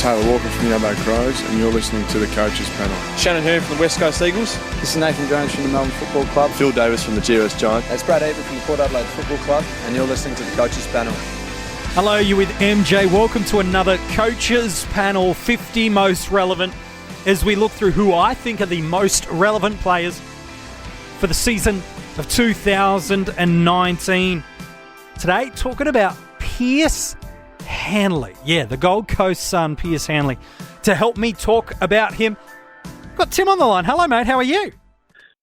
Taylor Walker from the Adelaide Crows, and you're listening to the Coaches Panel. Shannon Hurn from the West Coast Eagles. This is Nathan Jones from the Melbourne Football Club. Phil Davis from the GWS Giants. It's Brad Avery from the Port Adelaide Football Club, and you're listening to the Coaches Panel. Hello, you're with MJ. Welcome to another Coaches Panel 50 Most Relevant, as we look through who I think are the most relevant players for the season of 2019. Today, talking about Pearce Hanley. Yeah, the Gold Coast son, Pearce Hanley. To help me talk about him, got Tim on the line. Hello, mate. How are you?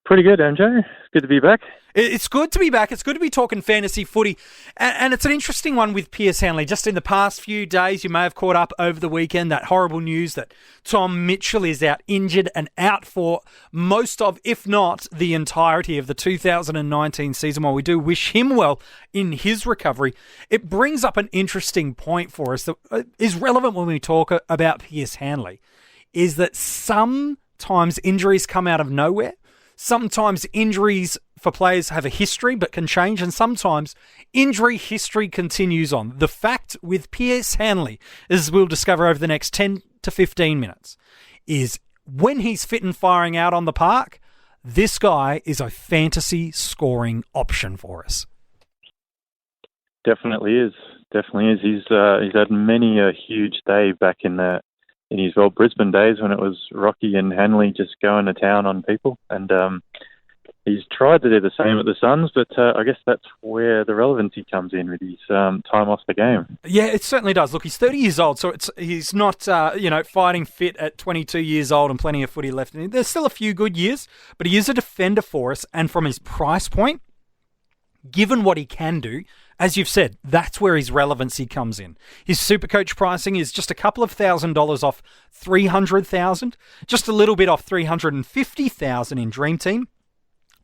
Pretty good, MJ. It's good to be back. It's good to be back. It's good to be talking fantasy footy. And it's an interesting one with Pearce Hanley. Just in the past few days, you may have caught up over the weekend, that horrible news that Tom Mitchell is out injured and out for most of, if not the entirety of the 2019 season. While we do wish him well in his recovery, it brings up an interesting point for us that is relevant when we talk about Pearce Hanley, is that sometimes injuries come out of nowhere. Sometimes injuries for players have a history but can change, and sometimes injury history continues on. The fact with Pearce Hanley, as we'll discover over the next 10 to 15 minutes, is when he's fit and firing out on the park, this guy is a fantasy scoring option for us. Definitely is. He's had many a huge day back in his old Brisbane days when it was Rocky and Hanley just going to town on people. And he's tried to do the same at the Suns, but I guess that's where the relevancy comes in with his time off the game. Yeah, it certainly does. Look, he's 30 years old, so he's not fighting fit at 22 years old and plenty of footy left in him. There's still a few good years, but he is a defender for us, and from his price point, given what he can do, as you've said, that's where his relevancy comes in. His Supercoach pricing is just a couple of $1,000s off $300,000, just a little bit off $350,000 in Dream Team.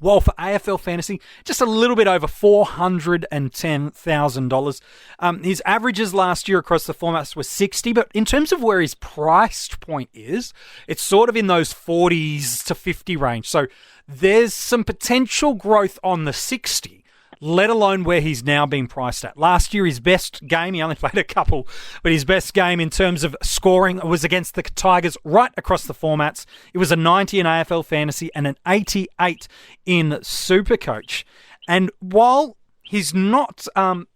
While for AFL Fantasy, just a little bit over $410,000. His averages last year across the formats were 60, but in terms of where his priced point is, it's sort of in those 40s to 50 range. So there's some potential growth on the 60. Let alone where he's now been priced at. Last year, his best game, he only played a couple, but his best game in terms of scoring was against the Tigers right across the formats. It was a 90 in AFL Fantasy and an 88 in Supercoach. And while he's not going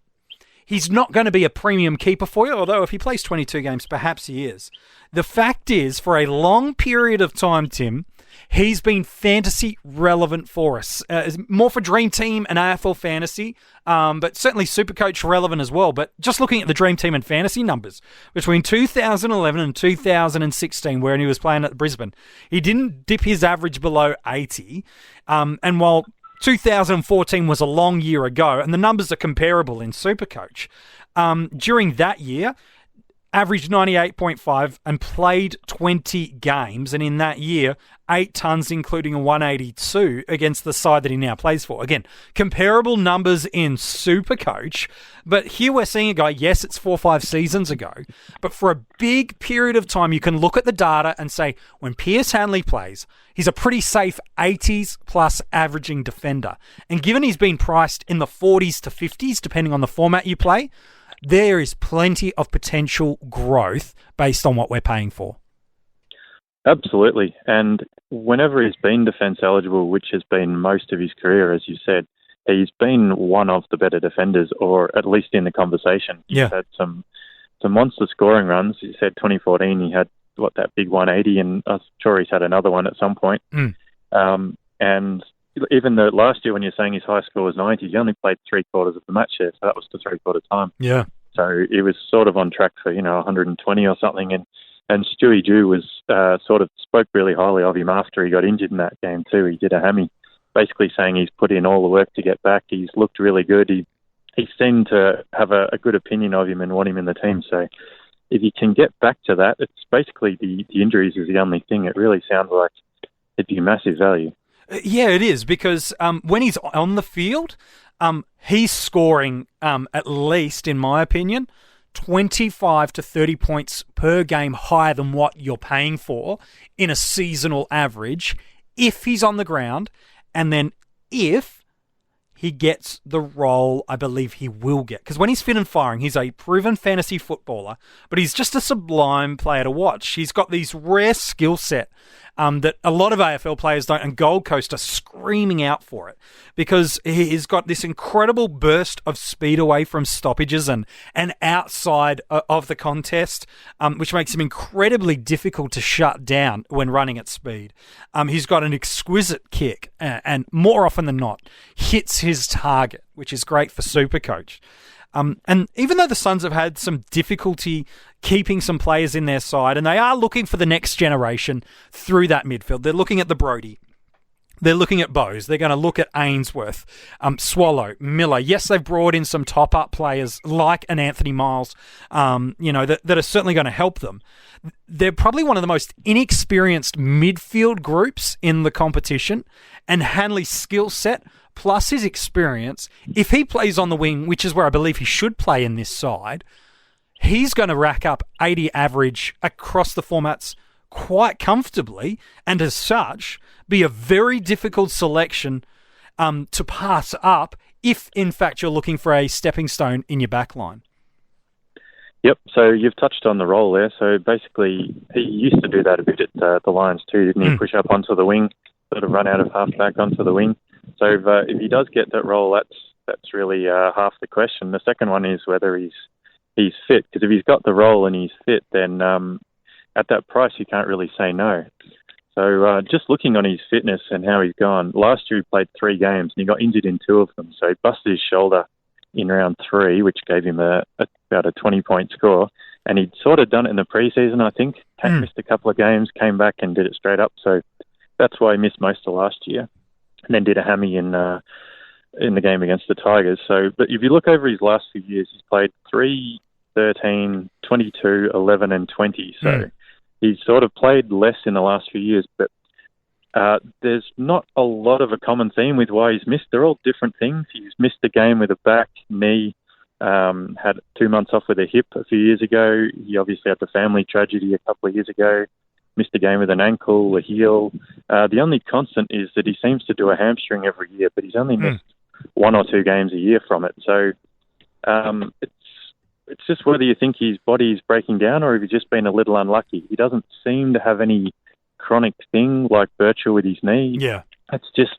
to be a premium keeper for you, although if he plays 22 games, perhaps he is. The fact is, for a long period of time, Tim, he's been fantasy relevant for us. More for Dream Team and AFL Fantasy, but certainly Supercoach relevant as well. But just looking at the Dream Team and Fantasy numbers, between 2011 and 2016, when he was playing at Brisbane, he didn't dip his average below 80. And while 2014 was a long year ago, and the numbers are comparable in Supercoach, during that year, averaged 98.5 and played 20 games. And in that year, 8 tons, including a 182 against the side that he now plays for. Again, comparable numbers in Supercoach. But here we're seeing a guy, yes, it's 4 or 5 seasons ago, but for a big period of time, you can look at the data and say, when Pearce Hanley plays, he's a pretty safe 80s plus averaging defender. And given he's been priced in the 40s to 50s, depending on the format you play, there is plenty of potential growth based on what we're paying for. Absolutely. And whenever he's been defence eligible, which has been most of his career, as you said, he's been one of the better defenders, or at least in the conversation. Yeah. He's had some monster scoring runs. You said 2014, he had, that big 180, and I'm sure he's had another one at some point. And even the last year, when you're saying his high score was 90, he only played 3/4 of the match there, so that was the 3/4 time. Yeah. So he was sort of on track for 120 or something, and Stewie Dew was sort of spoke really highly of him after he got injured in that game too. He did a hammy, basically saying he's put in all the work to get back. He's looked really good. He seemed to have a good opinion of him and want him in the team. So if you can get back to that, it's basically the injuries is the only thing. It really sounds like it'd be massive value. Yeah, it is, because when he's on the field, he's scoring, at least, in my opinion, 25 to 30 points per game higher than what you're paying for in a seasonal average if he's on the ground, and then if he gets the role I believe he will get. Because when he's fit and firing, he's a proven fantasy footballer, but he's just a sublime player to watch. He's got these rare skill set that a lot of AFL players don't, and Gold Coast are screaming out for it because he's got this incredible burst of speed away from stoppages and outside of the contest, which makes him incredibly difficult to shut down when running at speed. He's got an exquisite kick and more often than not hits his target, which is great for Supercoach. And even though the Suns have had some difficulty keeping some players in their side, and they are looking for the next generation through that midfield, they're looking at the Brody, they're looking at Bose, they're going to look at Ainsworth, Swallow, Miller. Yes, they've brought in some top-up players like an Anthony Miles, that are certainly going to help them. They're probably one of the most inexperienced midfield groups in the competition, and Hanley's skill set plus his experience, if he plays on the wing, which is where I believe he should play in this side, he's going to rack up 80 average across the formats quite comfortably, and as such, be a very difficult selection to pass up if, in fact, you're looking for a stepping stone in your back line. Yep, so you've touched on the role there. So basically, he used to do that a bit at the Lions too, didn't he? Push up onto the wing, sort of run out of half-back onto the wing. So if he does get that role, that's really half the question. The second one is whether he's fit, because if he's got the role and he's fit, then at that price you can't really say no. So just looking on his fitness and how he's gone, last year he played 3 games and he got injured in 2 of them. So he busted his shoulder in round 3, which gave him about a 20-point score. And he'd sort of done it in the preseason, I think. Missed a couple of games, came back and did it straight up. So that's why he missed most of last year. And then did a hammy in the game against the Tigers. So, but if you look over his last few years, he's played 3, 13, 22, 11 and 20. So he's sort of played less in the last few years, but there's not a lot of a common theme with why he's missed. They're all different things. He's missed a game with a back, knee, had 2 months off with a hip a few years ago. He obviously had the family tragedy a couple of years ago. Missed a game with an ankle, a heel. The only constant is that he seems to do a hamstring every year, but he's only missed 1 or 2 games a year from it. So it's just whether you think his body is breaking down or if he's just been a little unlucky. He doesn't seem to have any chronic thing like Birchall with his knee. Yeah. It's just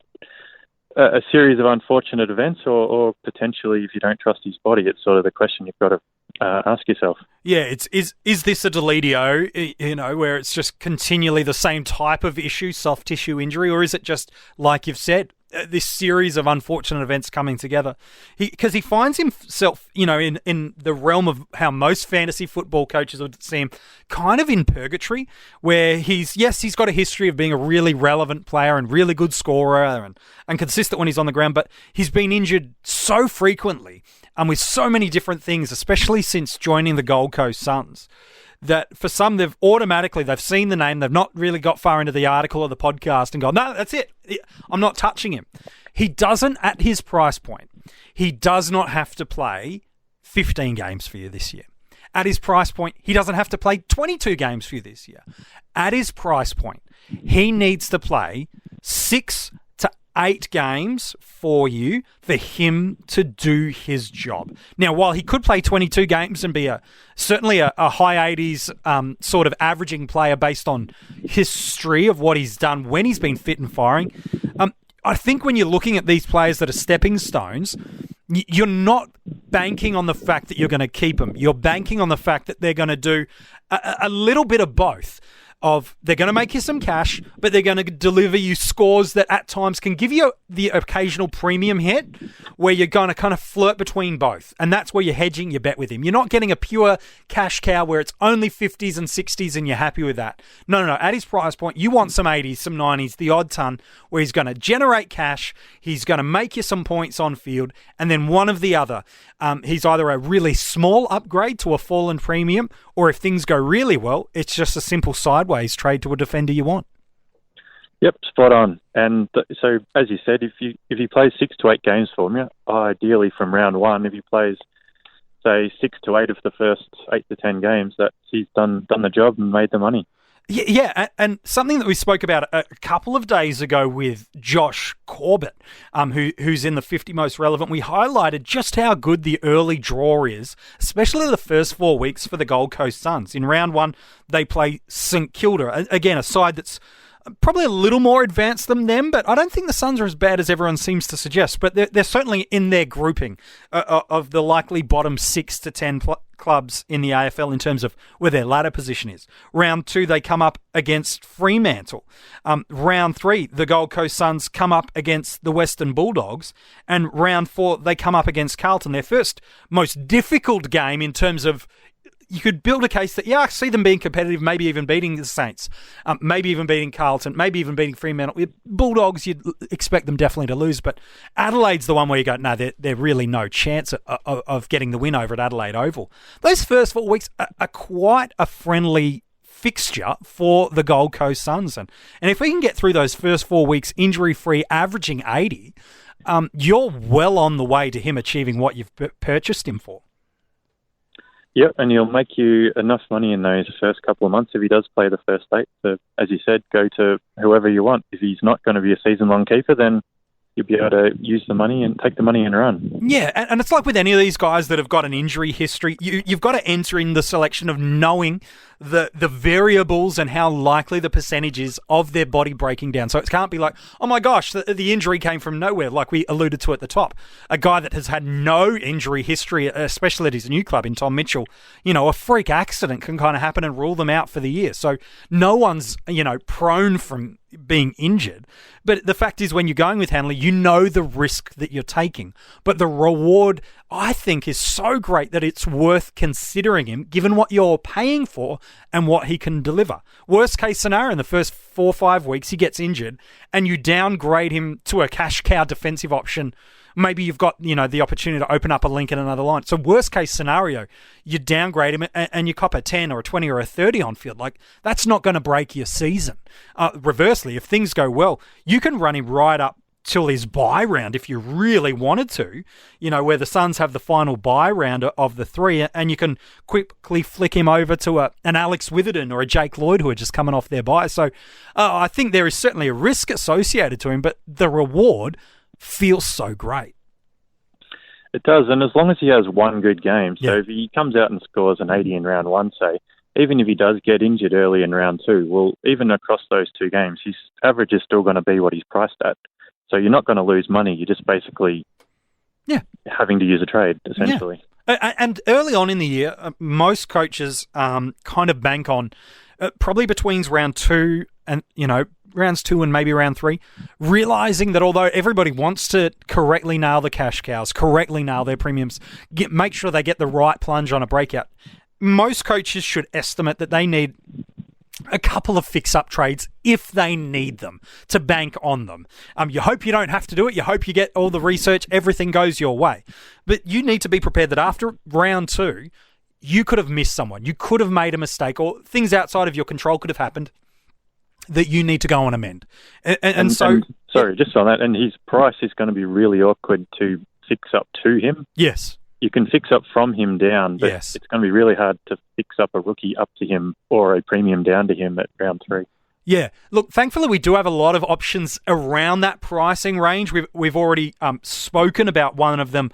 a series of unfortunate events, or potentially, if you don't trust his body, it's sort of the question you've got to ask yourself. Yeah, is this a deledio, where it's just continually the same type of issue, soft tissue injury, or is it just, like you've said, this series of unfortunate events coming together? Because he finds himself, in the realm of how most fantasy football coaches would see him, kind of in purgatory, where he's got a history of being a really relevant player and really good scorer and consistent when he's on the ground, but he's been injured so frequently and with so many different things, especially since joining the Gold Coast Suns, that for some, they've seen the name, they've not really got far into the article or the podcast and gone, no, that's it, I'm not touching him. He doesn't, at his price point, he does not have to play 15 games for you this year. At his price point, he doesn't have to play 22 games for you this year. At his price point, he needs to play 6 to 8 games for you for him to do his job. Now, while he could play 22 games and be certainly a high 80s sort of averaging player based on history of what he's done when he's been fit and firing, I think when you're looking at these players that are stepping stones, you're not banking on the fact that you're going to keep them. You're banking on the fact that they're going to do a little bit of both. They're going to make you some cash, but they're going to deliver you scores that at times can give you the occasional premium hit where you're going to kind of flirt between both. And that's where you're hedging your bet with him. You're not getting a pure cash cow where it's only 50s and 60s and you're happy with that. No. At his price point, you want some 80s, some 90s, the odd ton where he's going to generate cash, he's going to make you some points on field, and then one of the other. He's either a really small upgrade to a fallen premium, or if things go really well, it's just a simple sideways trade to a defender you want. Yep, spot on. And so, as you said, if he plays 6 to 8 games for me, ideally from round 1, if he plays, say, 6 to 8 of the first 8 to 10 games, that he's done the job and made the money. Yeah, and something that we spoke about a couple of days ago with Josh Corbett, who's in the 50 most relevant, we highlighted just how good the early draw is, especially the first 4 weeks for the Gold Coast Suns. In round one, they play St Kilda, again, a side that's probably a little more advanced than them, but I don't think the Suns are as bad as everyone seems to suggest. But they're certainly in their grouping of the likely bottom 6 to 10 clubs in the AFL in terms of where their ladder position is. Round 2, they come up against Fremantle. Round 3, the Gold Coast Suns come up against the Western Bulldogs. And round 4, they come up against Carlton. Their first most difficult game in terms of you could build a case that, yeah, I see them being competitive, maybe even beating the Saints, maybe even beating Carlton, maybe even beating Fremantle. Bulldogs, you'd expect them definitely to lose, but Adelaide's the one where you go, no, they're really no chance of getting the win over at Adelaide Oval. Those first 4 weeks are quite a friendly fixture for the Gold Coast Suns. And if we can get through those first 4 weeks injury-free, averaging 80, you're well on the way to him achieving what you've purchased him for. Yep, and he'll make you enough money in those first couple of months if he does play the first 8. So, as you said, go to whoever you want. If he's not going to be a season-long keeper, then you'll be able to use the money and take the money and run. Yeah, and it's like with any of these guys that have got an injury history, you've got to enter in the selection of knowing the variables and how likely the percentage is of their body breaking down. So it can't be like, oh my gosh, the injury came from nowhere, like we alluded to at the top. A guy that has had no injury history, especially at his new club in Tom Mitchell, a freak accident can kind of happen and rule them out for the year. So no one's, prone from being injured. But the fact is, when you're going with Hanley, you know the risk that you're taking. But the reward, I think, is so great that it's worth considering him, given what you're paying for and what he can deliver. Worst case scenario, in the first 4 or 5 weeks, he gets injured and you downgrade him to a cash cow defensive option. Maybe you've got, the opportunity to open up a link in another line. So worst case scenario, you downgrade him and you cop a 10 or a 20 or a 30 on field. Like, that's not going to break your season. Reversely, if things go well, you can run him right up till his bye round if you really wanted to, where the Suns have the final bye round of the 3, and you can quickly flick him over to an Alex Witherden or a Jake Lloyd who are just coming off their bye. So I think there is certainly a risk associated to him, but the reward feels so great. It does, and as long as he has one good game, so if he comes out and scores an 80 in round 1, say, even if he does get injured early in round 2, well, even across those 2 games, his average is still going to be what he's priced at. So you're not going to lose money. You're just basically having to use a trade, essentially. Yeah. And early on in the year, most coaches kind of bank on probably between round 2 and, rounds 2 and maybe round 3, realizing that although everybody wants to correctly nail the cash cows, correctly nail their premiums, make sure they get the right plunge on a breakout, most coaches should estimate that they need a couple of fix-up trades if they need them to bank on them. You hope you don't have to do it. You hope you get all the research, everything goes your way. But you need to be prepared that after round 2, you could have missed someone. You could have made a mistake, or things outside of your control could have happened that you need to go and amend. And so... sorry, just on that, and his price is going to be really awkward to fix up to him. Yes. You can fix up from him down, but it's going to be really hard to fix up a rookie up to him or a premium down to him at round 3. Yeah. Look, thankfully, we do have a lot of options around that pricing range. We've already spoken about one of them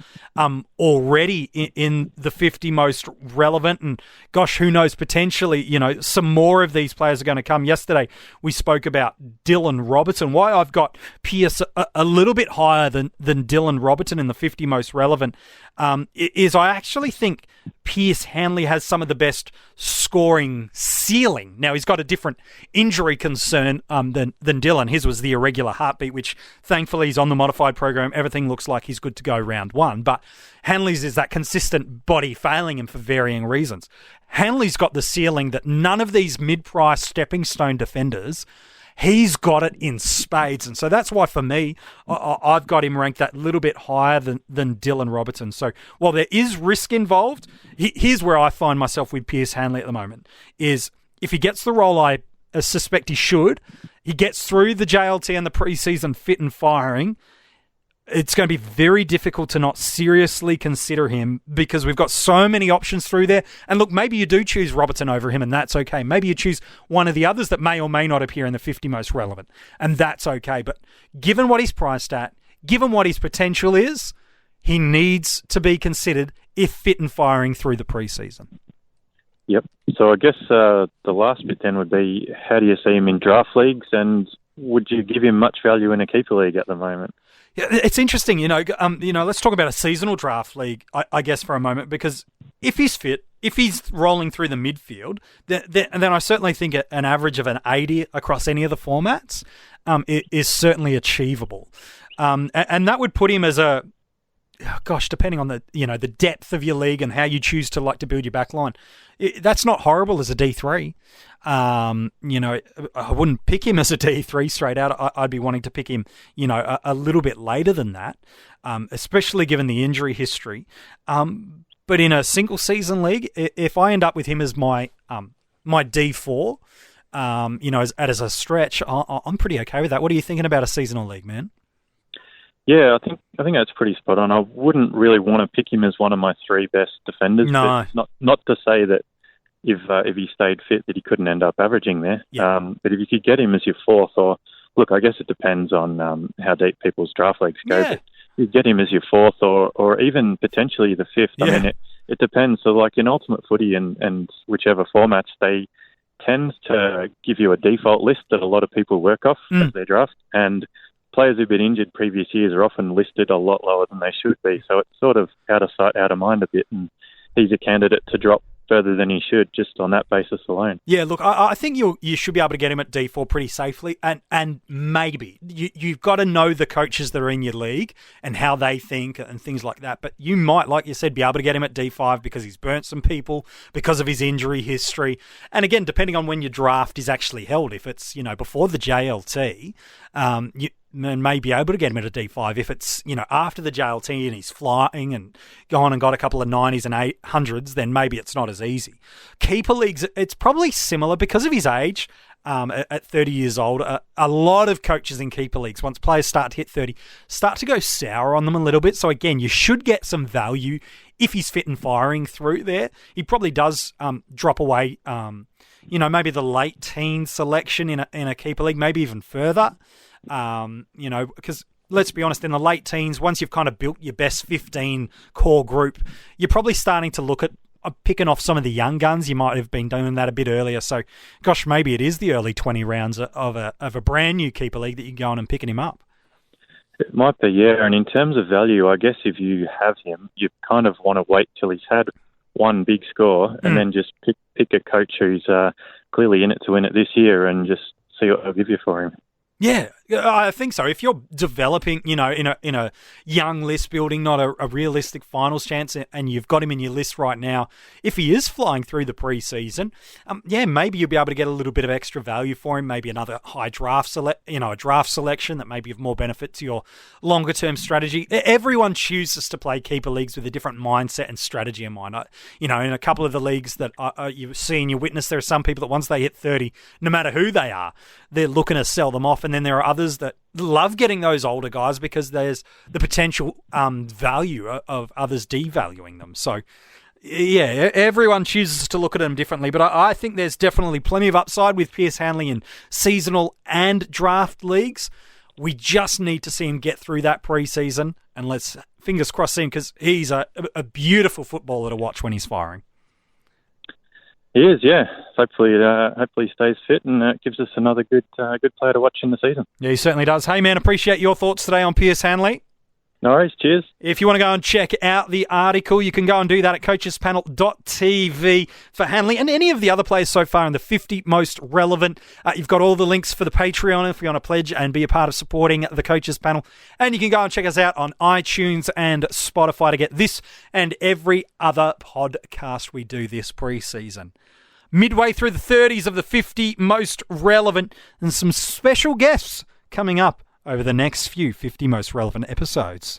already in the 50 most relevant. And gosh, who knows, potentially, some more of these players are going to come. Yesterday, we spoke about Dylan Robertson. Why I've got Pearce a little bit higher than Dylan Robertson in the 50 most relevant is I actually think Pearce Hanley has some of the best scoring ceiling. Now, he's got a different injury concern than Dylan. His was the irregular heartbeat, which thankfully he's on the modified program. Everything looks like he's good to go round 1. But Hanley's is that consistent body failing him for varying reasons. Hanley's got the ceiling that none of these mid-price stepping stone defenders, he's got it in spades. And so that's why, for me, I've got him ranked that little bit higher than Dylan Robertson. So while there is risk involved, here's where I find myself with Pearce Hanley at the moment, is if he gets the role I suspect he should, he gets through the JLT and the preseason fit and firing, it's going to be very difficult to not seriously consider him because we've got so many options through there. And look, maybe you do choose Robertson over him, and that's okay. Maybe you choose one of the others that may or may not appear in the 50 most relevant, and that's okay. But given what he's priced at, given what his potential is, he needs to be considered if fit and firing through the preseason. Yep. So I guess the last bit then would be, how do you see him in draft leagues, and would you give him much value in a keeper league at the moment? Yeah, it's interesting, let's talk about a seasonal draft league, I guess, for a moment, because if he's fit, if he's rolling through the midfield, then I certainly think an average of an 80 across any of the formats is certainly achievable. And that would put him as depending on the depth of your league and how you choose to build your back line, that's not horrible as a D3. I wouldn't pick him as a D3 straight out. I'd be wanting to pick him, a little bit later than that, especially given the injury history. But in a single season league, if I end up with him as my D4, as a stretch, I'm pretty okay with that. What are you thinking about a seasonal league, man? Yeah, I think that's pretty spot on. I wouldn't really want to pick him as one of my three best defenders. No. But not to say that if he stayed fit that he couldn't end up averaging there. Yeah. But if you could get him as your fourth, or look, I guess it depends on how deep people's draft leagues go. Yeah. But you get him as your fourth, or even potentially the fifth. Yeah. I mean, it depends. So like in Ultimate Footy and whichever formats, they tend to give you a default list that a lot of people work off as their draft, and players who've been injured previous years are often listed a lot lower than they should be. So it's sort of out of sight, out of mind a bit, and he's a candidate to drop further than he should just on that basis alone. Yeah, look, I think you should be able to get him at D4 pretty safely, and maybe you've got to know the coaches that are in your league and how they think and things like that. But you might, like you said, be able to get him at D5 because he's burnt some people because of his injury history. And again, depending on when your draft is actually held, if it's before the JLT, you may be able to get him at a D5. If it's, after the JLT and he's flying and gone and got a couple of 90s and 800s, then maybe it's not as easy. Keeper leagues, it's probably similar because of his age. At 30 years old, a lot of coaches in keeper leagues, once players start to hit 30, start to go sour on them a little bit. So again, you should get some value if he's fit and firing through there. He probably does drop away, maybe the late teen selection in a keeper league, maybe even further. Because let's be honest, in the late teens, once you've kind of built your best 15 core group, you're probably starting to look at picking off some of the young guns. You might have been doing that a bit earlier. So, gosh, maybe it is the early 20 rounds of a brand new keeper league that you're going and picking him up. It might be, yeah. And in terms of value, I guess if you have him, you kind of want to wait till he's had one big score and then just pick a coach who's clearly in it to win it this year and just see what they'll give you for him. Yeah, I think so. If you're developing, in a young list building, not a realistic finals chance, and you've got him in your list right now, if he is flying through the preseason, maybe you'll be able to get a little bit of extra value for him. Maybe another high draft a draft selection that may be of more benefit to your longer term strategy. Everyone chooses to play keeper leagues with a different mindset and strategy in mind. In a couple of the leagues that you see and you witness, there are some people that once they hit 30, no matter who they are, they're looking to sell them off. And then there are others that love getting those older guys because there's the potential value of others devaluing them. So, yeah, everyone chooses to look at them differently. But I think there's definitely plenty of upside with Pearce Hanley in seasonal and draft leagues. We just need to see him get through that preseason, and let's fingers crossed see him because he's a beautiful footballer to watch when he's firing. He is, yeah. Hopefully he stays fit and gives us another good player to watch in the season. Yeah, he certainly does. Hey, man, appreciate your thoughts today on Pearce Hanley. No worries, cheers. If you want to go and check out the article, you can go and do that at coachespanel.tv for Hanley and any of the other players so far in the 50 most relevant. You've got all the links for the Patreon if you want to pledge and be a part of supporting the Coaches Panel. And you can go and check us out on iTunes and Spotify to get this and every other podcast we do this preseason. Midway through the 30s of the 50 most relevant and some special guests coming up over the next few 50 most relevant episodes.